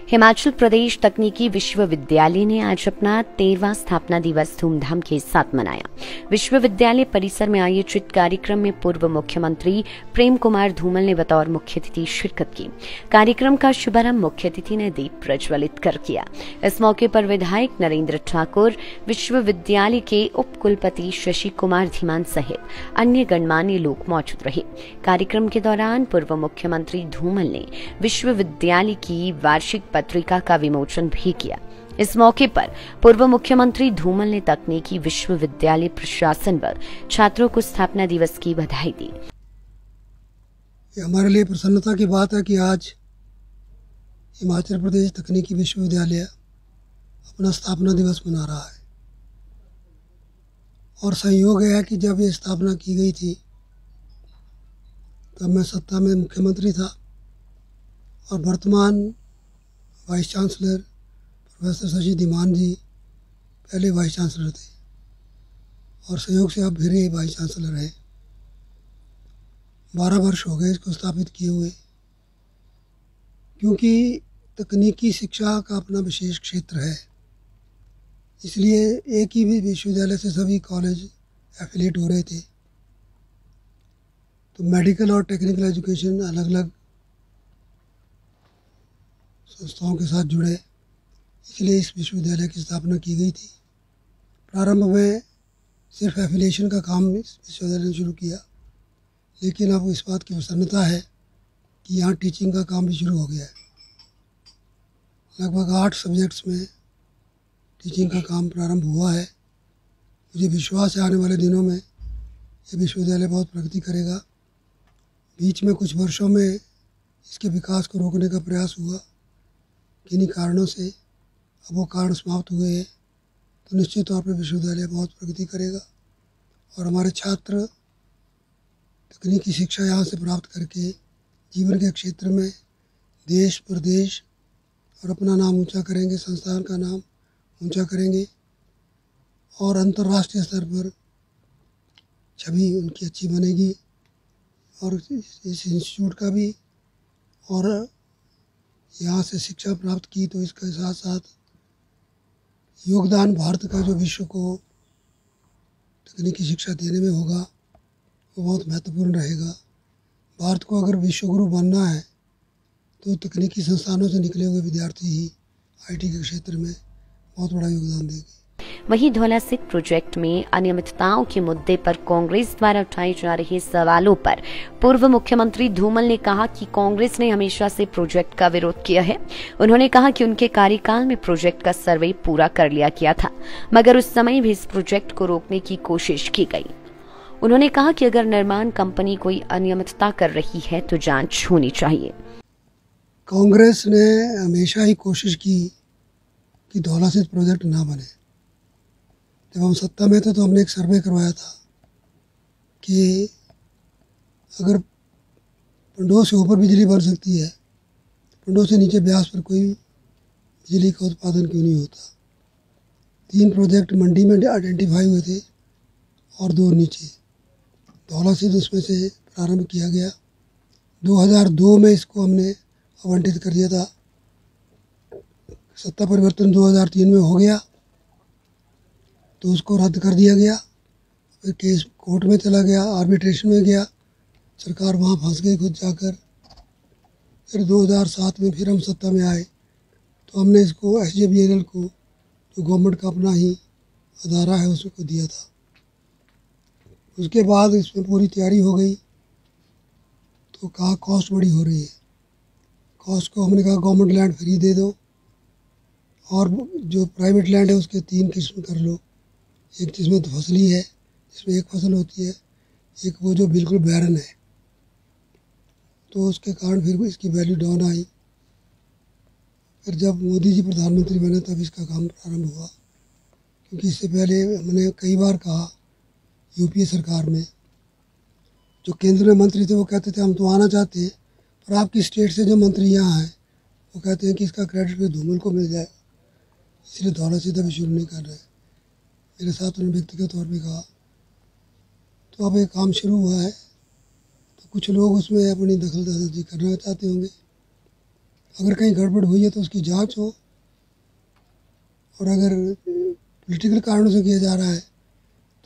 हिमाचल प्रदेश तकनीकी विश्वविद्यालय ने आज अपना 13वां स्थापना दिवस धूमधाम के साथ मनाया। विश्वविद्यालय परिसर में आयोजित कार्यक्रम में पूर्व मुख्यमंत्री प्रेम कुमार धूमल ने बतौर मुख्य अतिथि शिरकत की। कार्यक्रम का शुभारंभ मुख्य अतिथि ने दीप प्रज्वलित कर किया। इस मौके पर विधायक नरेंद्र ठाकुर, विश्वविद्यालय के उप कुलपति शशि कुमार धीमान सहित अन्य गणमान्य लोग मौजूद रहे। कार्यक्रम के दौरान पूर्व मुख्यमंत्री धूमल ने विश्वविद्यालय की वार्षिक पत्रिका का विमोचन भी किया। इस मौके पर पूर्व मुख्यमंत्री धूमल ने तकनीकी विश्वविद्यालय प्रशासन व छात्रों को स्थापना दिवस की बधाई दी। हमारे लिए प्रसन्नता की बात है कि आज हिमाचल प्रदेश तकनीकी विश्वविद्यालय अपना स्थापना दिवस मना रहा है। और संयोग है कि जब ये स्थापना की गई थी तब मैं सत्ता में मुख्यमंत्री था और वर्तमान vice chancellor professor Shashi Dhiman ji पहले वाइस चांसलर थे और संयोग से अब फिर ये वाइस चांसलर हैं। 12 वर्ष हो गए इसको स्थापित किए हुए। क्योंकि तकनीकी शिक्षा का अपना विशेष क्षेत्र है, इसलिए एक ही विश्वविद्यालय से सभी कॉलेज एफिलिएट हो रहे थे। तो मेडिकल और टेक्निकल एजुकेशन अलग अलग संस्थाओं के साथ जुड़े, इसलिए इस विश्वविद्यालय की स्थापना की गई थी। प्रारंभ में सिर्फ एफिलिएशन का काम इस विश्वविद्यालय ने शुरू किया, लेकिन अब इस बात की प्रसन्नता है कि यहाँ टीचिंग का काम भी शुरू हो गया है। लगभग 8 सब्जेक्ट्स में टीचिंग का काम प्रारंभ हुआ है। मुझे विश्वास है आने वाले दिनों में ये विश्वविद्यालय बहुत प्रगति करेगा। बीच में कुछ वर्षों में इसके विकास को रोकने का प्रयास हुआ, किन्हीं कारणों से अब वो कारण समाप्त हुए हैं। तो निश्चित तौर पर विश्वविद्यालय बहुत प्रगति करेगा और हमारे छात्र तकनीकी शिक्षा यहाँ से प्राप्त करके जीवन के क्षेत्र में देश प्रदेश और अपना नाम ऊंचा करेंगे, संस्थान का नाम ऊंचा करेंगे और अंतर्राष्ट्रीय स्तर पर छवि उनकी अच्छी बनेगी। और इस इंस्टीट्यूट का भी और यहाँ से शिक्षा प्राप्त की तो इसके साथ साथ योगदान भारत का जो विश्व को तकनीकी शिक्षा देने में होगा वो बहुत महत्वपूर्ण रहेगा। भारत को अगर विश्वगुरु बनना है तो तकनीकी संस्थानों से निकले हुए विद्यार्थी ही आईटी के क्षेत्र में बहुत बड़ा योगदान देंगे। वहीं धौलासिर प्रोजेक्ट में अनियमितताओं के मुद्दे पर कांग्रेस द्वारा उठाए जा रहे सवालों पर पूर्व मुख्यमंत्री धूमल ने कहा कि कांग्रेस ने हमेशा से प्रोजेक्ट का विरोध किया है। उन्होंने कहा कि उनके कार्यकाल में प्रोजेक्ट का सर्वे पूरा कर लिया गया था, मगर उस समय भी इस प्रोजेक्ट को रोकने की कोशिश की गई। उन्होंने कहा कि अगर निर्माण कंपनी कोई अनियमितता कर रही है तो जांच होनी चाहिए। कांग्रेस ने हमेशा ही कोशिश की कि धौलासिर प्रोजेक्ट ना बने। जब हम सत्ता में थे तो हमने एक सर्वे करवाया था कि अगर पंडोह से ऊपर बिजली बन सकती है, पंडोह से नीचे ब्यास पर कोई बिजली का उत्पादन क्यों नहीं होता। 3 प्रोजेक्ट मंडी में आइडेंटिफाई हुए थे और 2 नीचे। धौलासिर उसमें से प्रारंभ किया गया। 2002 में इसको हमने आवंटित कर दिया था। सत्ता परिवर्तन 2003 में हो गया तो उसको रद्द कर दिया गया। फिर केस कोर्ट में चला गया, आर्बिट्रेशन में गया, सरकार वहाँ फंस गई खुद जाकर। फिर 2007 में फिर हम सत्ता में आए तो हमने इसको SJVNL को, जो गवर्नमेंट का अपना ही अदारा है, उसको दिया था। उसके बाद इसमें पूरी तैयारी हो गई तो कहा कॉस्ट बड़ी हो रही है। कॉस्ट को हमने कहा गवर्नमेंट लैंड फ्री दे दो और जो प्राइवेट लैंड है उसके 3 किस्म कर लो। एक जिसमें तो फसली है, जिसमें एक फसल होती है, एक वो जो बिल्कुल बैरन है। तो उसके कारण फिर इसकी वैल्यू डाउन आई। फिर जब मोदी जी प्रधानमंत्री बने तब इसका काम प्रारंभ हुआ, क्योंकि इससे पहले हमने कई बार कहा यूपीए सरकार में जो केंद्र में मंत्री थे वो कहते थे हम तो आना चाहते हैं, पर आपकी स्टेट से जो मंत्री यहाँ हैं वो कहते हैं कि इसका क्रेडिट फिर धूमल को मिल जाएगा, इसलिए धौलासिर अभी शुरू नहीं कर रहे। मेरे साथ उन्होंने व्यक्तिगत तौर पर कहा। तो अब एक काम शुरू हुआ है तो कुछ लोग उसमें अपनी दखल अंदाजी करना चाहते होंगे। अगर कहीं गड़बड़ हुई है तो उसकी जांच हो, और अगर पॉलिटिकल कारणों से किया जा रहा है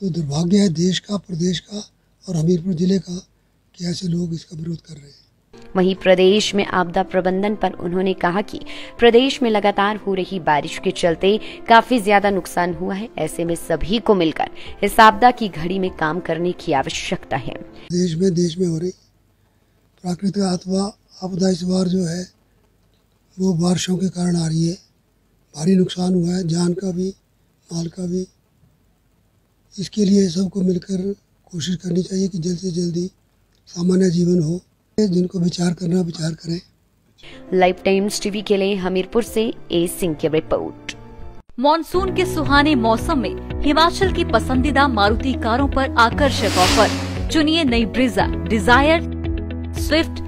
तो दुर्भाग्य है देश का, प्रदेश का और हमीरपुर जिले का कि ऐसे लोग इसका विरोध कर रहे हैं। वहीं प्रदेश में आपदा प्रबंधन पर उन्होंने कहा कि प्रदेश में लगातार हो रही बारिश के चलते काफी ज्यादा नुकसान हुआ है। ऐसे में सभी को मिलकर इस आपदा की घड़ी में काम करने की आवश्यकता है। देश में हो रही प्राकृतिक आपदा इस बार जो है वो बारिशों के कारण आ रही है। भारी नुकसान हुआ है, जान का भी, माल का भी। इसके लिए सबको मिलकर कोशिश करनी चाहिए कि जल्द से जल्दी सामान्य जीवन हो। जिनको विचार करना विचार करें। लाइफ टाइम्स टीवी के लिए हमीरपुर से ए सिंह की रिपोर्ट। मॉनसून के सुहाने मौसम में हिमाचल की पसंदीदा मारुति कारों पर आकर्षक ऑफर। चुनिए नई ब्रीजा, डिजायर, स्विफ्ट,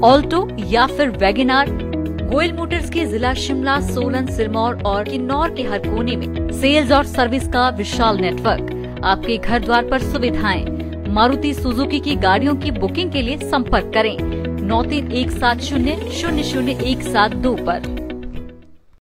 ऑल्टो या फिर वैगनआर। गोयल मोटर्स के जिला शिमला, सोलन, सिरमौर और किन्नौर के हर कोने में सेल्स और सर्विस का विशाल नेटवर्क। आपके घर द्वार पर सुविधाएं। मारुति सुजुकी की गाड़ियों की बुकिंग के लिए संपर्क करें 9317000172 पर।